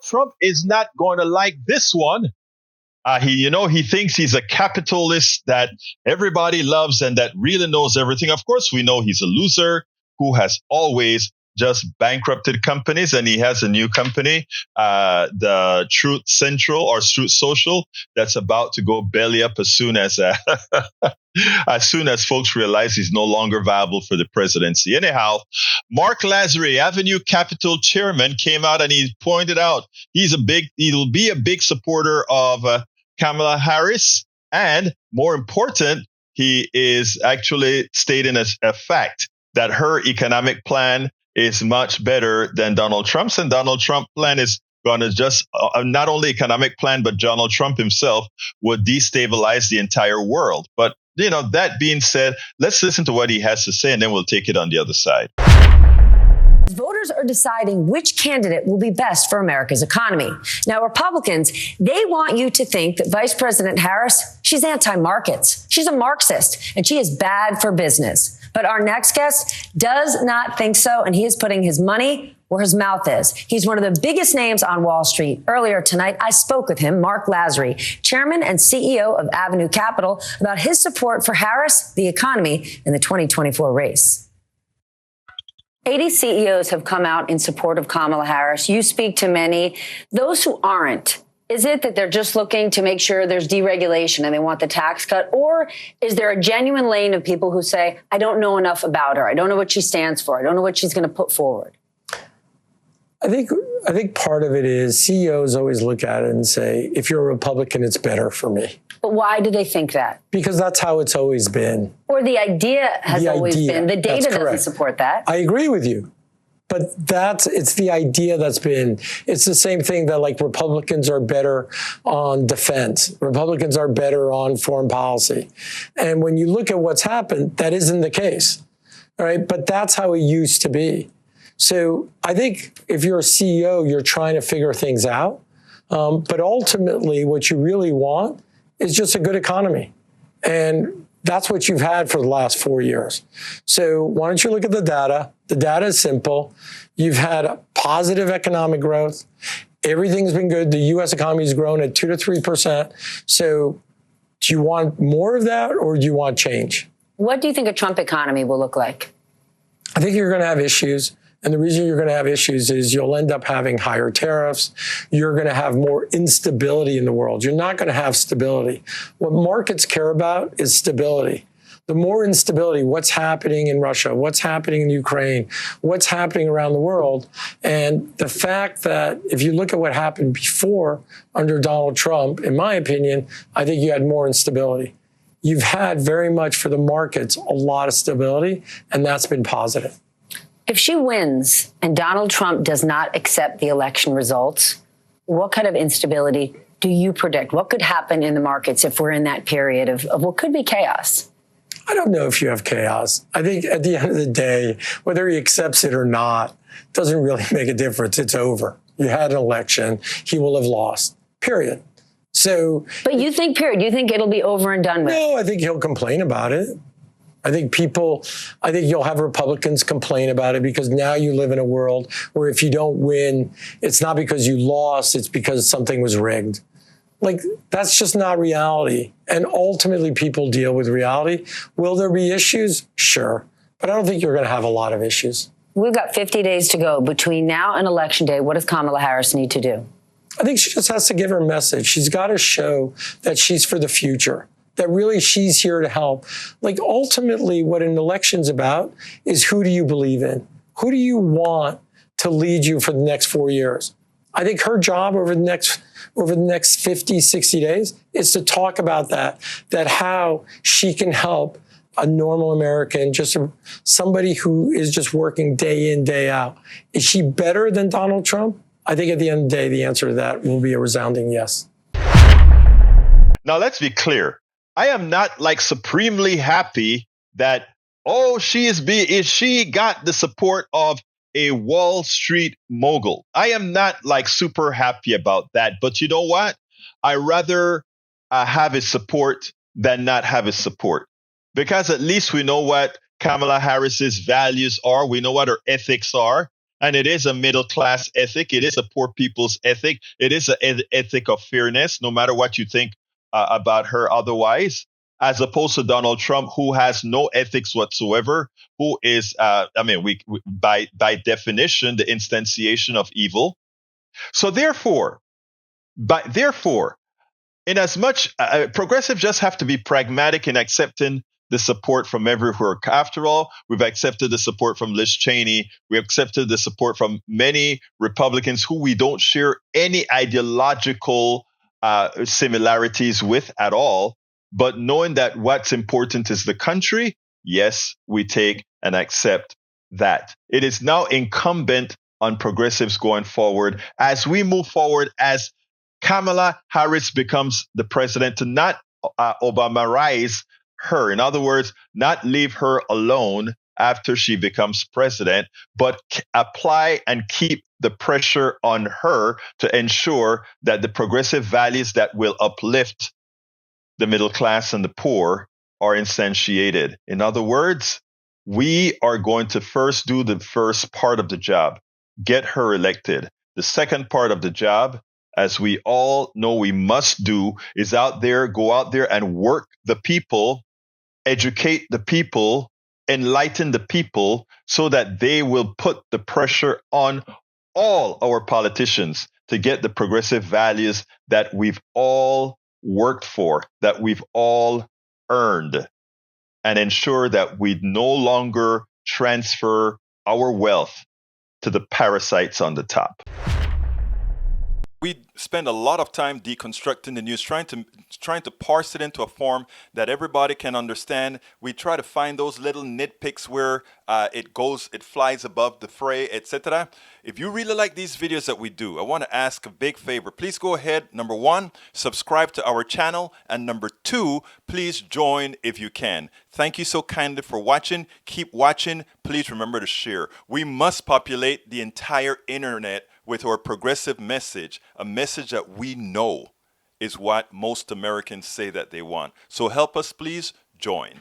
Trump is not going to like this one. He thinks he's a capitalist that everybody loves and that really knows everything. Of course, we know he's a loser who has always just bankrupted companies, and he has a new company, the Truth Central or Truth Social, that's about to go belly up as soon as folks realize he's no longer viable for the presidency. Anyhow, Marc Lasry, Avenue Capital chairman, came out and he pointed out he'll be a big supporter of Kamala Harris, and more important, he is actually stating as a fact that her economic plan is much better than Donald Trump's, and Donald Trump's plan is going to just not only economic plan, but Donald Trump himself would destabilize the entire world. But that being said, let's listen to what he has to say, and then we'll take it on the other side. Voters are deciding which candidate will be best for America's economy. Now, Republicans, they want you to think that Vice President Harris, she's anti-markets. She's a Marxist, and she is bad for business. But our next guest does not think so, and he is putting his money where his mouth is. He's one of the biggest names on Wall Street. Earlier tonight, I spoke with him, Marc Lasry, chairman and CEO of Avenue Capital, about his support for Harris, the economy, in the 2024 race. 80 CEOs have come out in support of Kamala Harris. You speak to many. Those who aren't, is it that they're just looking to make sure there's deregulation and they want the tax cut? Or is there a genuine lane of people who say, I don't know enough about her. I don't know what she stands for. I don't know what she's going to put forward. I think part of it is CEOs always look at it and say, if you're a Republican, it's better for me. But why do they think that? Because that's how it's always been. Or the idea has always been. The data doesn't support that. I agree with you. But it's the idea that's been, it's the same thing that like Republicans are better on defense. Republicans are better on foreign policy. And when you look at what's happened, that isn't the case. All right. But that's how it used to be. So I think if you're a CEO, you're trying to figure things out. But ultimately, what you really want is just a good economy. And that's what you've had for the last 4 years. So why don't you look at the data? The data is simple. You've had a positive economic growth. Everything's been good. The U.S. economy has grown at 2 to 3%. So do you want more of that, or do you want change? What do you think a Trump economy will look like? I think you're going to have issues. And the reason you're going to have issues is you'll end up having higher tariffs. You're going to have more instability in the world. You're not going to have stability. What markets care about is stability. The more instability, what's happening in Russia, what's happening in Ukraine, what's happening around the world. And the fact that if you look at what happened before under Donald Trump, in my opinion, I think you had more instability. You've had very much for the markets a lot of stability, and that's been positive. If she wins and Donald Trump does not accept the election results, what kind of instability do you predict? What could happen in the markets if we're in that period of what could be chaos? I don't know if you have chaos. I think at the end of the day, whether he accepts it or not, doesn't really make a difference. It's over. You had an election. He will have lost, period. So, but you think, period, you think it'll be over and done with? No, I think he'll complain about it. I think you'll have Republicans complain about it because now you live in a world where if you don't win, it's not because you lost, it's because something was rigged. Like, that's just not reality. And ultimately, people deal with reality. Will there be issues? Sure. But I don't think you're going to have a lot of issues. We've got 50 days to go between now and Election Day. What does Kamala Harris need to do? I think she just has to give her message. She's got to show that she's for the future, that really she's here to help. Like, ultimately, what an election's about is who do you believe in? Who do you want to lead you for the next 4 years? I think her job over the next 50, 60 days is to talk about that how she can help a normal American, somebody who is just working day in, day out. Is she better than Donald Trump? I think at the end of the day, the answer to that will be a resounding yes. Now, let's be clear. I am not like supremely happy that, she got the support of a Wall Street mogul. I am not like super happy about that. But you know what? I rather have his support than not have his support, because at least we know what Kamala Harris's values are. We know what her ethics are. And it is a middle class ethic. It is a poor people's ethic. It is an ethic of fairness, no matter what you think about her otherwise, as opposed to Donald Trump, who has no ethics whatsoever, who is, we by definition, the instantiation of evil. So therefore, in as much progressive just have to be pragmatic in accepting the support from everywhere. After all, we've accepted the support from Liz Cheney. We accepted the support from many Republicans who we don't share any ideological similarities with at all. But knowing that what's important is the country, yes, we take and accept that. It is now incumbent on progressives going forward as we move forward, as Kamala Harris becomes the president, to not Obamaize her. In other words, not leave her alone after she becomes president, but apply and keep the pressure on her to ensure that the progressive values that will uplift the middle class and the poor are instantiated. In other words, we are going to first do the first part of the job, get her elected. The second part of the job, as we all know we must do, is go out there and work the people, educate the people, enlighten the people, so that they will put the pressure on all our politicians to get the progressive values that we've all worked for, that we've all earned, and ensure that we no longer transfer our wealth to the parasites on the top. We spend a lot of time deconstructing the news, trying to parse it into a form that everybody can understand. We try to find those little nitpicks where it flies above the fray, etc. If you really like these videos that we do, I want to ask a big favor. Please go ahead. Number 1, subscribe to our channel. And number 2, please join if you can. Thank you so kindly for watching. Keep watching. Please remember to share. We must populate the entire internet with our progressive message, a message that we know is what most Americans say that they want. So help us, please join.